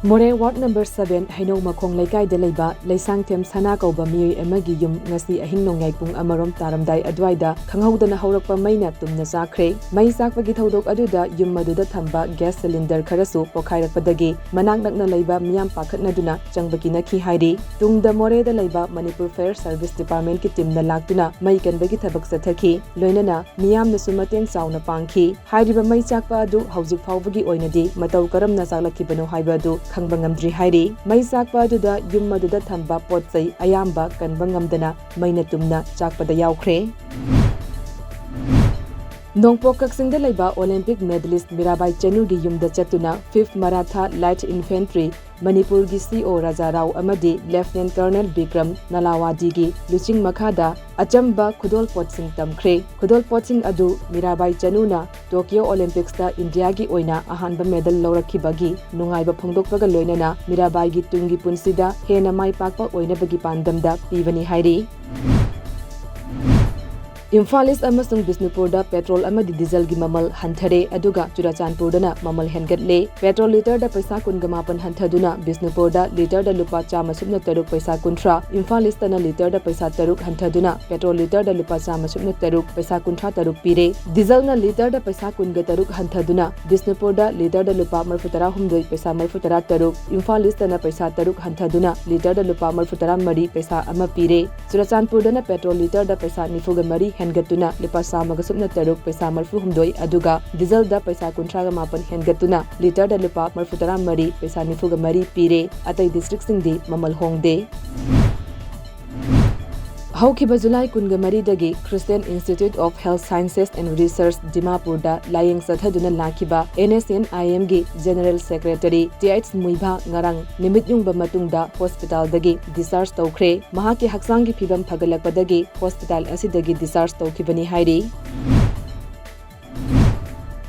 More Ward Number 7 Haino Makong Laikai de Leba, Laisang Tem Sana Kauba Mui Emagi Yum Nasi Ahinong Pung Amarom Taramdai Adwaida, Kangaudan Horapa Maina Tum Nasakre, Mai Sakpagi Todok Aduda, Yum Maduda Tamba, gas cylinder Karasu, Pokaira Padagi, Manang Nagna Leba, Miam Pakat Naduna, Jangbakina Ki Haidi, Tung the More de Leba, Manipur Fair Service Department Kitim Nalaktuna, Maikan Bagita Sataki, Loinana, Miam Nasumateng Sauna Panki, Haidiba Mai Sakpa Adu, Hausi Pauvagi Oinadi, Matau Karam Nasalaki Bano Haibadu, Kangbangam Hairi, Mai Sakpa Duda, Yum Maduda Tamba Potsai, Ayamba, Kanbangamdana, Mainatumna, Chakpada Yaukre. Nongpok Kaksingda Laiba Olympic medalist Mirabai Chanugi Yumda Chatuna, 5th Maratha Light Infantry, Manipur gi CO Raja Rao Amadi, Lieutenant Colonel Bikram Nalawadi gi Luching Makada, Achamba Kudol Potsing Tamkre, Kudol Potsing Adu, Mirabai Chanuna, Tokyo Olympics ta India gi Oina, Ahanba medal Laurakibagi, Nungaiba Pongdokpaga Loinana, Mirabai gi Tungi Punsida, Hena Mai Pakpa Oina Bagi Pandamda, Pivani Hairi. IMPHAL amasung BISHNUPUR petrol amadi diesel gi mamal hanthare aduga Churachandpur mamal hengatle petrol liter da paisa kun gamapan hanthaduna BISHNUPUR liter da lupa chama subna taruk paisa kuntra IMPHAL tana liter da paisa taruk hanthaduna petrol liter da lupa chama subna taruk paisa kuntra taruk pire diesel na liter da paisa kun ga taruk hanthaduna BISHNUPUR liter da lupa marfutara humdoi paisa marfutara taruk IMPHAL tana paisa taruk hanthaduna liter da lupa marfutara mari paisa ama pire Churachandpur petrol liter da paisa nifuga mari Hengatuna, Lipa Samagasupna Taruk, Pesa Marfu Humdoi, Aduga, Diesel da Pesa Kuntraga Mapan Hengatuna, Liter da Lipa Marfutara Mari, Pesa Nifuga Mari Pire, Atay District Singdi, Mamal Hongde. Haukiba Julai Kungamari Dagi, Christian Institute of Health Sciences and Research, Dimapur da, Lying Sathaduna Lakiba, NSN IMG, General Secretary, TH Muiba Ngarang, Nimityung Bamatungda, Hospital Dagi, Discharge Tokre, Mahaki Haksangi Pibam Pagalakpadagi, Hospital Asidagi Discharge Tokibani Haidi.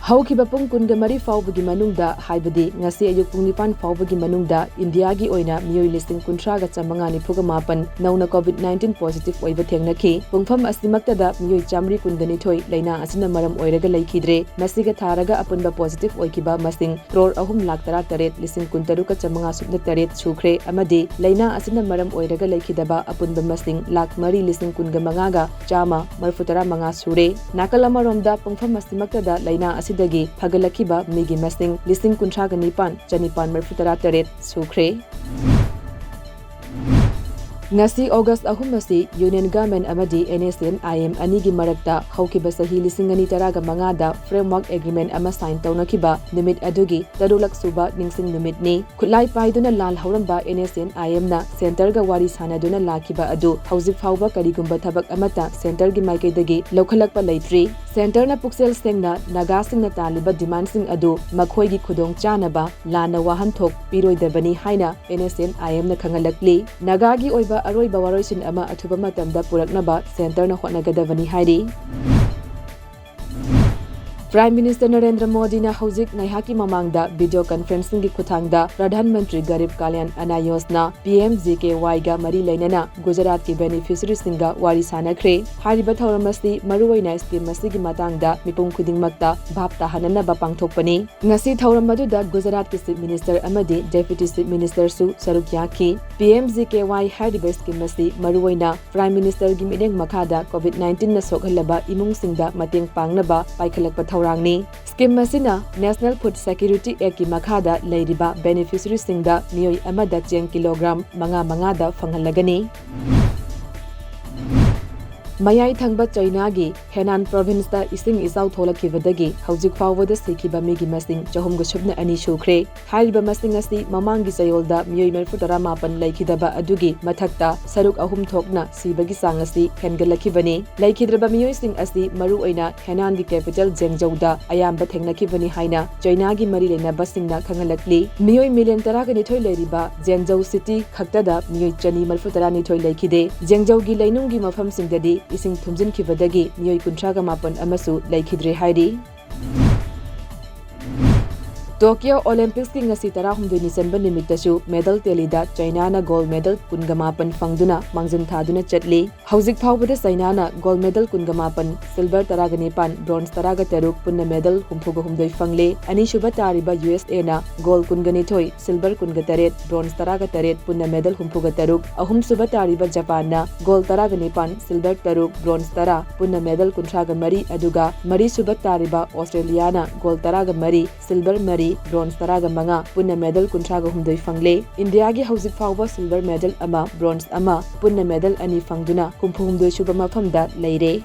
Haukiba pung kungamari faubagi manungda haibadi ngasi ayuk pung nipan faubagi manungda India gi oina miyoi listing kuntraga chamanga nifuga mapan nauna COVID-19 positive oiba thengnaki pungfam asimakta da miyoi chamri kundani thoi laina asina maram oiraga laikhidre masiga tharaga apunba positive oikiba masing crore ahum lakh tara taret lising kuntaruka chamanga subna taret chukre amadi laina asina maram oiraga laikhidaba apunba masing lakh mari lising kungamanga ga chama marfutara manga sure nakalama romda pungfam asimakta da laina Dagi Pagalakiba Migi Masing Listing Kuntraga Nipan Janipan Marfutara Taret Sukre Ngasi August ahumasi Union Government amadi NSN IM anigi marakta haukiba sahi lisingani taraga mangada framework agreement ama sign tawnakiba nimit adugi tarulak suba ningsing nimit ni khulai paiduna lal hauramba NSN IM na center ga wari sanaduna lakiba adu hauzik fauba karigumba thabak amata center gi maikaidagi lokhalakpa leitri center na puksel sengna naga singna taliba demand sing adu makhoi gi khudong chanaba lana wahan thok piroidabani haina NSN IM na khangalakli naga gi oiba Aroiba Waroisin ama athuba matamda puraknaba center na hotnagadavani haidi Prime Minister Narendra Modi na hauzik naihaki mamangda video conferencing gi khuthangda Pradhan Mantri Garib Kalyan Anna Yojana PMJKY ga mari lainana Gujarat ki beneficiary singa wari sanakre hariba thauramasi maruwaina scheme masigi matangda mipum khudingmakta bhapta hanana ba pangthokpani ngasi thauramadu da Gujarat ki Chief Minister amadi Deputy Chief Minister su saruk yaki PMJKY hariba scheme masi maruwaina Prime Minister gi mideng makhada COVID-19 na sokhalaba imung singda mateng pangnaba paikhalakpa Scheme masina National Food Security Act ki makhada leiriba beneficiary singda miyoi amada cheng kilogram manga da fanghalagani Mayai thangba China gi Henan province da ising isau tholakibadagi hauzik fawada sikiba migi masing chahum gusubna ani shukre hariba masing asi mamangi sayolda miyoi marfutara mapan laikidaba adugi mathakta saruk ahum thokna sibagi sang asi hengalakibani laikidraba miyoi sing asi maru oina Henan gi capital Zhengzhou ayamba thengnakibani haina China gi mari lena basingna khangalakli miyoi million taraga ni thoi leiriba Zhengzhou city khaktada miyoi chani marfutara ni thoi laikide Zhengzhou gi leinung gi mafam singdadi ising thumjin kibadagi miyoi kuntraga mapan amasu laikhidre haidi Tokyo Olympics ki ngasi 16 December nimittashu medal telida China na gold medal 18 fangduna mangjin thaduna chatli. Haujik phawbada China na gold medal 18, silver 19, bronze 13 punna medal 34 fangle. Ani shuba tariba USA na gold 19, silver 18, bronze 18 punna medal 34. Ahum suba tariba Japan na gold 19, silver 10, bronze 10 punna medal 13 aduga mari suba tariba Australia na gold 13, silver 10, bronze 15 punna medal 18 fangle. India gi haujik phawba silver medal ama bronze ama punna medal ani fangduna 32 suba mafamda leire.